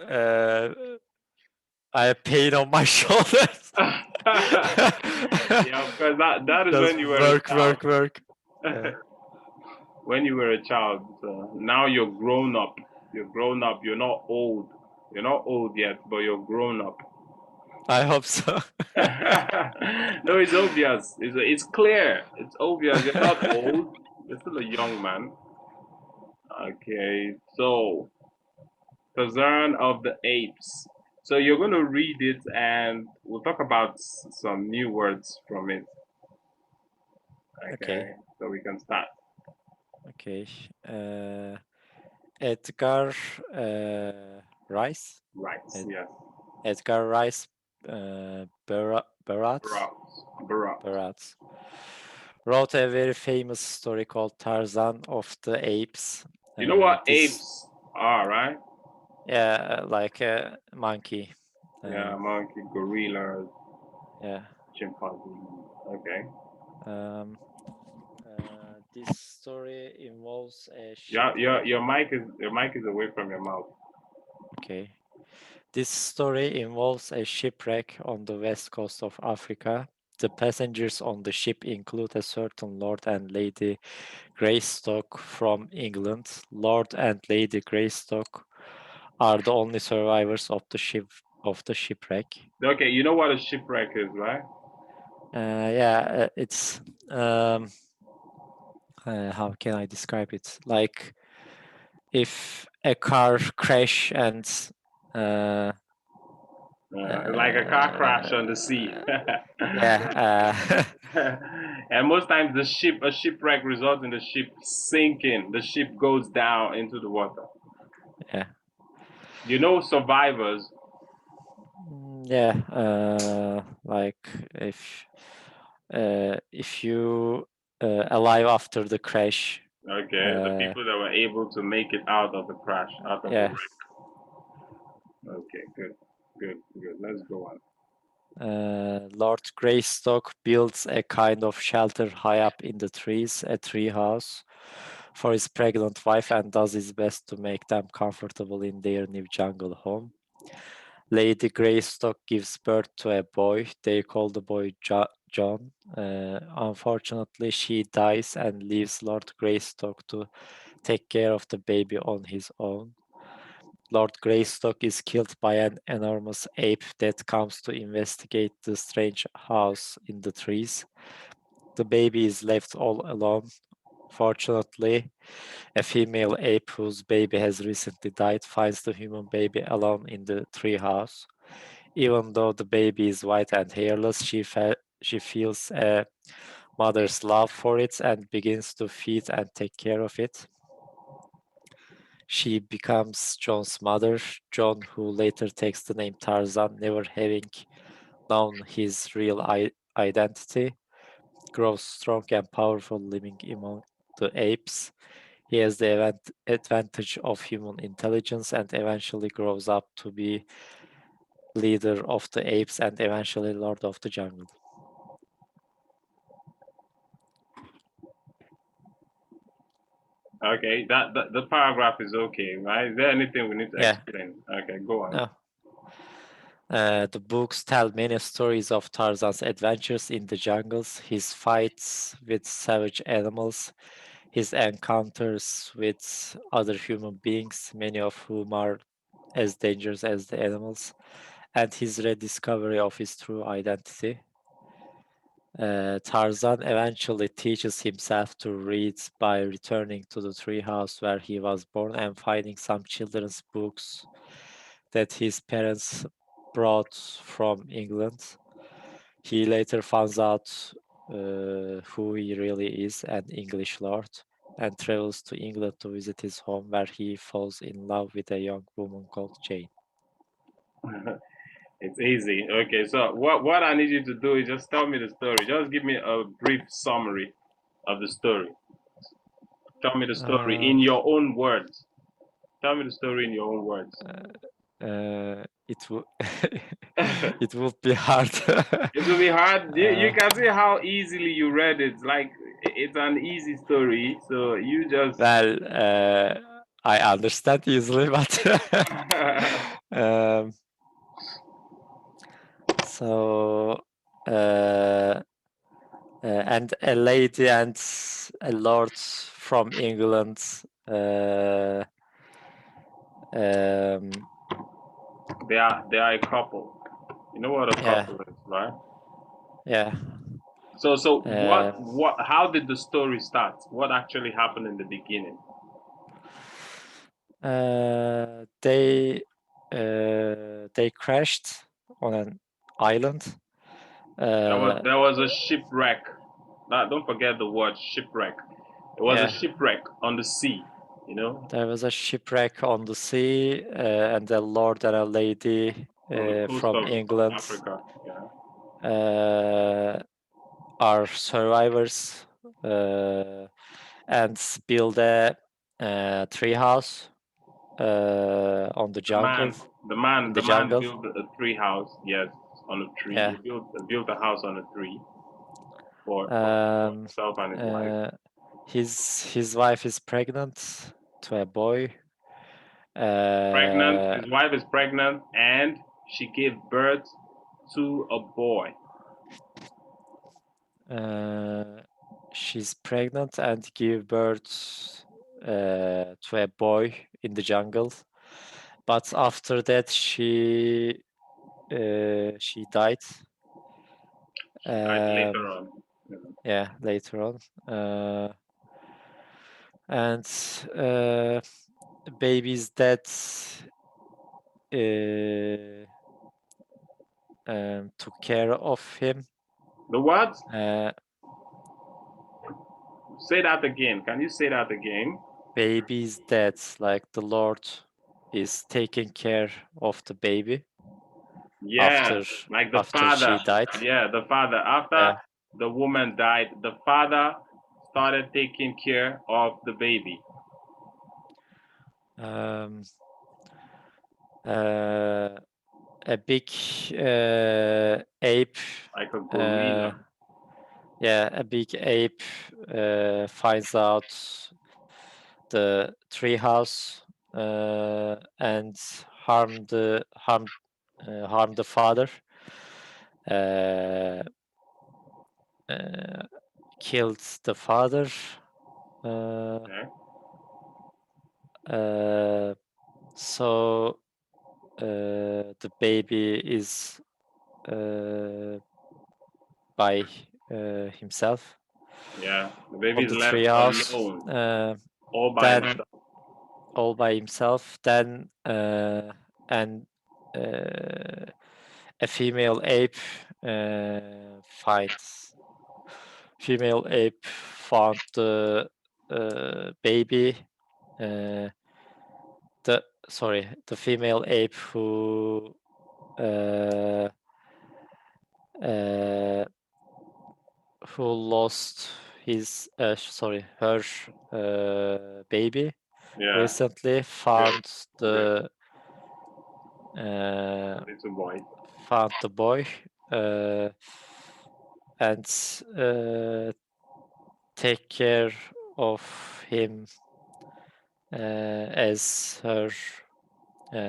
uh, I have pain on my shoulders. Yeah, of course. That is Just when you were a work, child. work, work. Yeah. When you were a child. So now you're grown up. You're grown up. You're not old. You're not old yet, but you're grown up. I hope so. No, it's obvious. It's clear. It's obvious. You're not old. You're still a young man. Okay, so Tarzan of the Apes. So you're going to read it, and we'll talk about some new words from it. Okay, Okay, so we can start. okay. Edgar Rice. Right. Ed- Yes. Edgar Rice Barat Barat. wrote a very famous story called Tarzan of the Apes. You know what This, apes are, right? yeah, like a monkey. Yeah, monkey, gorillas, Yeah. chimpanzee. Okay. Um, this story involves a Yeah, shipwreck. your mic is away from your mouth. Okay. This story involves a shipwreck on the west coast of Africa. The passengers on the ship include a certain Lord and Lady Greystock from England. Lord and Lady Greystock are the only survivors of the shipwreck. Okay, you know what a shipwreck is, right? Yeah, it's how can I describe it? Like if a car crash and uh, Like a car crash on the sea. yeah, And most times a shipwreck results in the ship sinking. The ship goes down into the water. yeah, You know survivors. yeah. Like if you alive after the crash, Okay, the people that were able to make it out of the crash, out of the yeah. wreck. Okay, good, good, good. Let's go on. Lord Greystock builds a kind of shelter high up in the trees, a tree house, for his pregnant wife and does his best to make them comfortable in their new jungle home. Lady Greystock gives birth to a boy. They call the boy John. Unfortunately, she dies and leaves Lord Greystock to take care of the baby on his own. Lord Greystock is killed by an enormous ape that comes to investigate the strange house in the trees. The baby is left all alone. Fortunately, a female ape whose baby has recently died finds the human baby alone in the treehouse. Even though the baby is white and hairless, she feels a mother's love for it and begins to feed and take care of it. She becomes John's mother, John, who later takes the name Tarzan, never having known his real identity, grows strong and powerful living among the apes. He has the advantage of human intelligence and eventually grows up to be leader of the apes and eventually lord of the jungle. Okay, that the paragraph is okay, right? Is there anything we need to Yeah, explain? Okay, go on. no. The books tell many stories of Tarzan's adventures in the jungles, his fights with savage animals, his encounters with other human beings, many of whom are as dangerous as the animals, and his rediscovery of his true identity. Tarzan eventually teaches himself to read by returning to the treehouse where he was born and finding some children's books that his parents brought from England. He later finds out who he really is, an English lord, and travels to England to visit his home where he falls in love with a young woman called Jane. It's easy. Okay, so what I need you to do is just tell me the story. Just give me a brief summary of the story. Tell me the story in Um, your own words. Tell me the story in your own words. it would it would be hard. It will be hard. You uh, can see how easily you read it. Like it's an easy story. So you just well, I understand easily, but and a lady and a lord from England. Um, They are a couple. You know what a yeah, couple is, right? yeah. So Uh, what how did the story start? What actually happened in the beginning? they crashed on an island. Uh, There was a shipwreck. Don't forget the word shipwreck. It was a yeah, shipwreck on the sea, you know, there was a shipwreck on the sea, and a lord and a lady on the coast from of England Africa. Yeah. uh, are survivors and build a tree house on the The jungle. man, In the the man jungle, built a tree house. Yes, on a tree. yeah. He built a house on a tree for Um, himself and his wife. uh, his wife is pregnant to a boy. Pregnant. Uh, His wife is pregnant, and she gave birth to a boy. uh, she's pregnant and give birth to a boy in the jungle. But after that, she died. She died later Um, on. You know. yeah, later on. And uh, baby's dead uh, took care of him. The what? Uh, Say that again. Can you say that again? baby's dead, like the Lord is taking care of the baby Yeah, after like the after father. she died. Yeah, the father. After Yeah. the woman died, the father started taking care of the baby. Um, uh, a big ape. Like a Uh, gorilla. yeah, a big ape finds out the treehouse and harm the father. Uh, uh, Killed the father. Uh, Okay. uh, so the baby is uh, by himself Yeah, the baby on is the left treehouse. alone, all by Then himself. all by himself. Then and uh, a female ape finds female ape found the baby. Uh, the female ape uh, uh, who lost his her baby Yeah, recently good, good. uh, Little boy. found the boy uh, and take care of him as her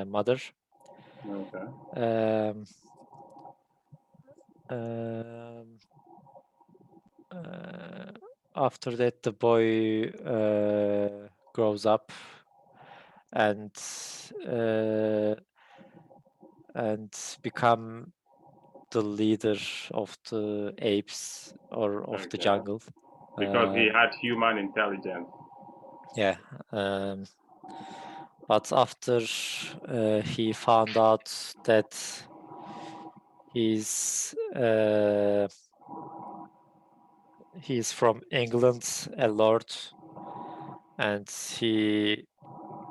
mother. Okay. Um, um, uh, After that, the boy grows up and uh, and become the leader of the apes or of the Okay. jungle. Because he Um, had human intelligence. yeah, but after he found out that he's uh, he's from England, a lord, and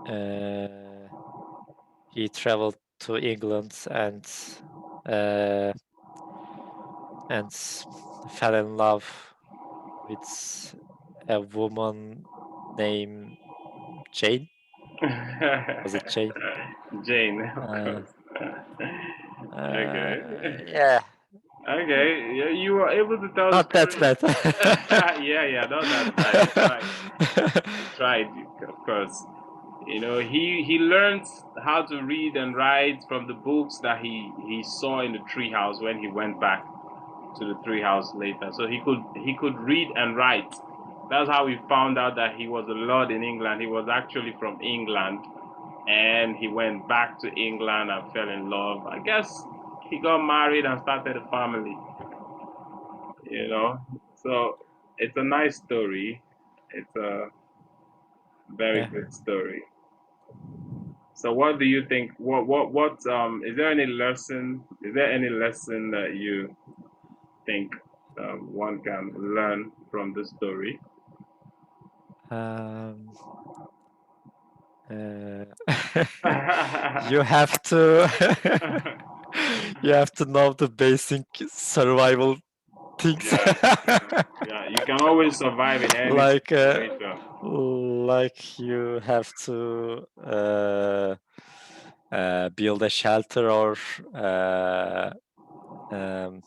uh, he traveled to England uh, and fell in love with a woman named Jane. Was it Jane? Jane, of Uh, course. Okay. yeah, Okay. You were able to tell the not that story. bad. Yeah, yeah, not that bad. You tried. You tried, of course. You know, he learned how to read and write from the books that he saw in the treehouse when he went back. to the treehouse later. So he could read and write. That's how we found out that he was a lord in England. He was actually from England, and he went back to England and fell in love. I guess he got married and started a family. You know, so it's a nice story. It's a very Yeah. good story. So what do you think? What is there any lesson? Is there any lesson that you think one can learn from the story? Um, you have to you have to know the basic survival things. Yeah, you can always survive in any like situation. like you have to build a shelter or um,